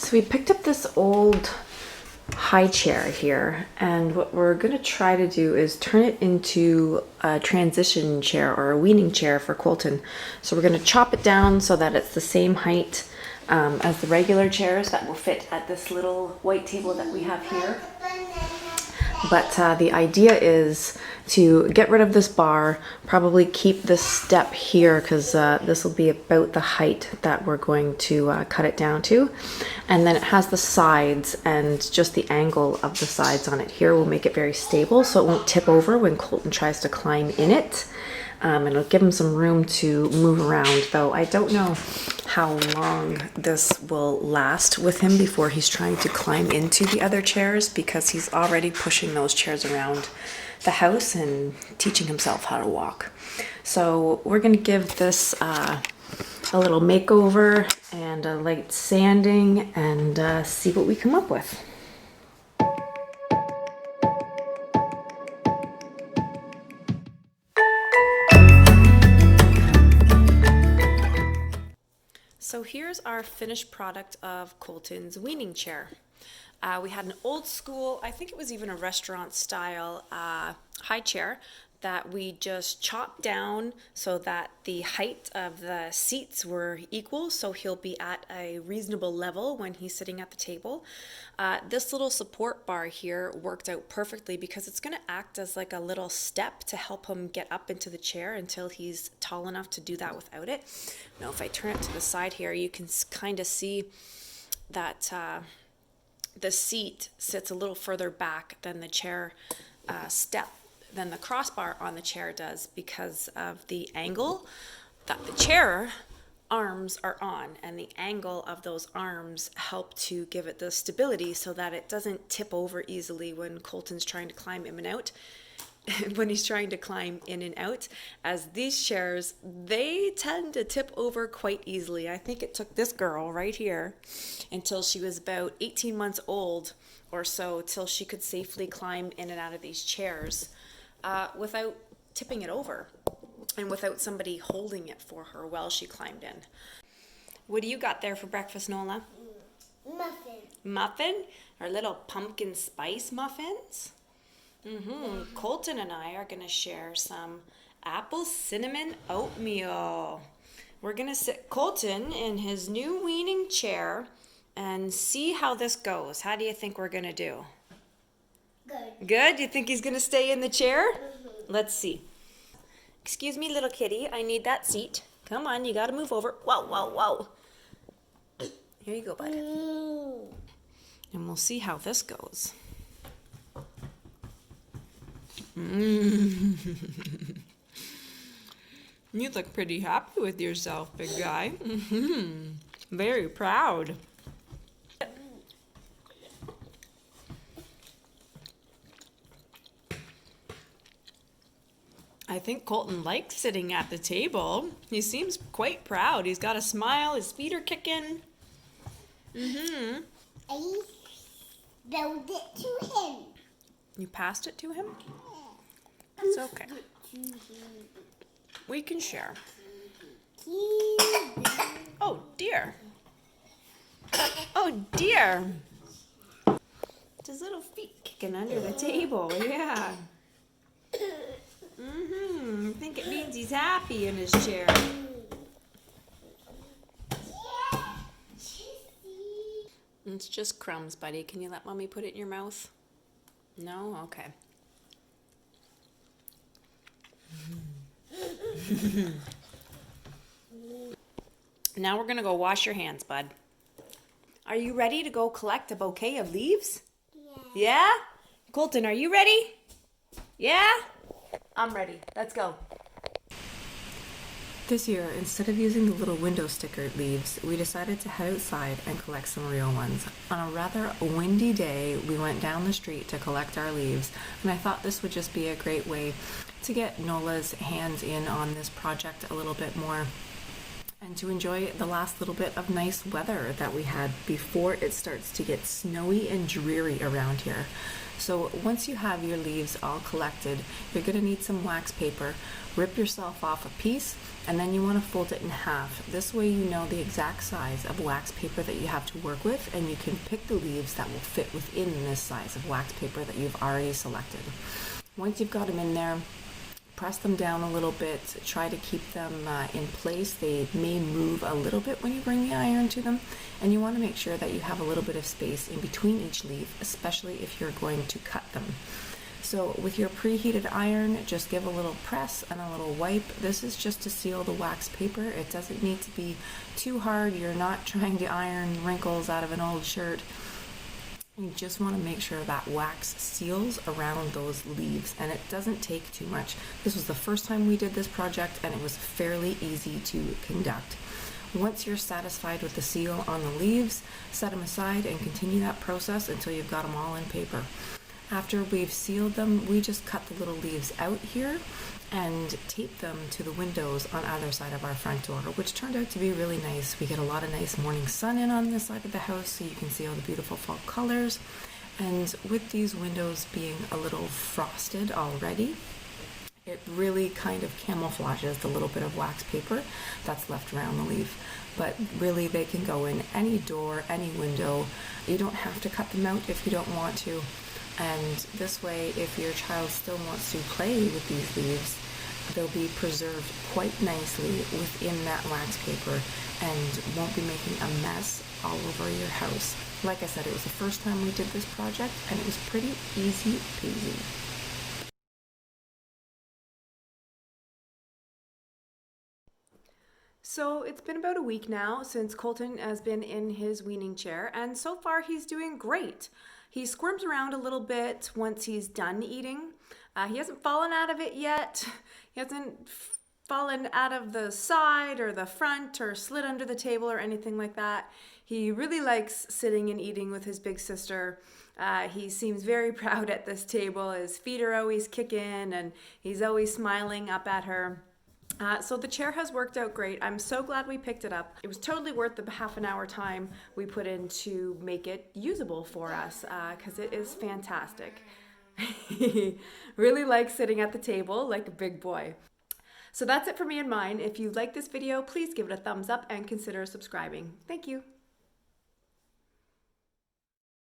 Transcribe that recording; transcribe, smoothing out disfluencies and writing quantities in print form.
So we picked up this old high chair here, and what we're going to try to do is turn it into a transition chair or a weaning chair for Colton. So we're going to chop it down so that it's the same height as the regular chairs that will fit at this little white table that we have here. But the idea is to get rid of this bar, probably keep this step here because this will be about the height that we're going to cut it down to. And then it has the sides, and just the angle of the sides on it here will make it very stable so it won't tip over when Colton tries to climb in it. And it'll give him some room to move around, though I don't know how long this will last with him before he's trying to climb into the other chairs, because he's already pushing those chairs around the house and teaching himself how to walk. So we're going to give this a little makeover and a light sanding and see what we come up with. So here's our finished product of Colton's weaning chair. We had an old school, I think it was even a restaurant style high chair that we just chopped down so that the height of the seats were equal, so he'll be at a reasonable level when he's sitting at the table. This little support bar here worked out perfectly because it's going to act as like a little step to help him get up into the chair until he's tall enough to do that without it. Now if I turn it to the side here, you can kind of see that the seat sits a little further back than the chair step, than the crossbar on the chair does, because of the angle that the chair arms are on, and the angle of those arms help to give it the stability so that it doesn't tip over easily when Colton's trying to climb in and out. When he's trying to climb in and out, as these chairs, they tend to tip over quite easily. I think it took this girl right here until she was about 18 months old or so till she could safely climb in and out of these chairs without tipping it over and without somebody holding it for her while she climbed in. What do you got there for breakfast, Nola? Muffin. Muffin? Our little pumpkin spice muffins? Colton and I are going to share some apple cinnamon oatmeal. We're going to sit Colton in his new weaning chair and see how this goes. How do you think we're going to do? Good. Good? You think he's going to stay in the chair? Let's see. Excuse me, little kitty. I need that seat. Come on, you got to move over. Whoa, whoa, whoa. Here you go, bud. And we'll see how this goes. You look pretty happy with yourself, big guy. Very proud. I think Colton likes sitting at the table. He seems quite proud. He's got a smile. His feet are kicking. I spilled it to him. You passed it to him? It's okay. We can share. Oh dear. Oh dear. It's his little feet kicking under the table. Yeah. I think it means he's happy in his chair. It's just crumbs, buddy. Can you let mommy put it in your mouth? No? Okay. Now we're going to go wash your hands, bud. Are you ready to go collect a bouquet of leaves? Yeah. Yeah? Colton, are you ready? Yeah? I'm ready. Let's go. This year, instead of using the little window sticker leaves, we decided to head outside and collect some real ones. On a rather windy day, we went down the street to collect our leaves, and I thought this would just be a great way to get Nola's hands in on this project a little bit more. and to enjoy the last little bit of nice weather that we had before it starts to get snowy and dreary around here. So once you have your leaves all collected, you're going to need some wax paper. Rip yourself off a piece, and then you want to fold it in half. This way you know the exact size of wax paper that you have to work with, and you can pick the leaves that will fit within this size of wax paper that you've already selected. Once you've got them in there, press them down a little bit, try to keep them in place. They may move a little bit when you bring the iron to them, and you want to make sure that you have a little bit of space in between each leaf, especially if you're going to cut them. So with your preheated iron, just give a little press and a little wipe. This is just to seal the wax paper. It doesn't need to be too hard. You're not trying to iron wrinkles out of an old shirt. You just want to make sure that wax seals around those leaves, and it doesn't take too much. This was the first time we did this project, and it was fairly easy to conduct. Once you're satisfied with the seal on the leaves, set them aside and continue that process until you've got them all in paper. After we've sealed them, we just cut the little leaves out here and tape them to the windows on either side of our front door, which turned out to be really nice. We get a lot of nice morning sun in on this side of the house, so you can see all the beautiful fall colors. And with these windows being a little frosted already, it really kind of camouflages the little bit of wax paper that's left around the leaf. But really, they can go in any door, any window. You don't have to cut them out if you don't want to. And this way, if your child still wants to play with these leaves, they'll be preserved quite nicely within that wax paper and won't be making a mess all over your house. Like I said, it was the first time we did this project, and it was pretty easy peasy. So it's been about a week now since Colton has been in his weaning chair, and so far he's doing great. He squirms around a little bit once he's done eating. He hasn't fallen out of it yet. He hasn't fallen out of the side or the front or slid under the table or anything like that. He really likes sitting and eating with his big sister. He seems very proud at this table. His feet are always kicking and he's always smiling up at her. So the chair has worked out great. I'm so glad we picked it up. It was totally worth the half an hour time we put in to make it usable for us, because it is fantastic. He really likes sitting at the table like a big boy. So that's it for me and mine. If you like this video, please give it a thumbs up and consider subscribing. Thank you.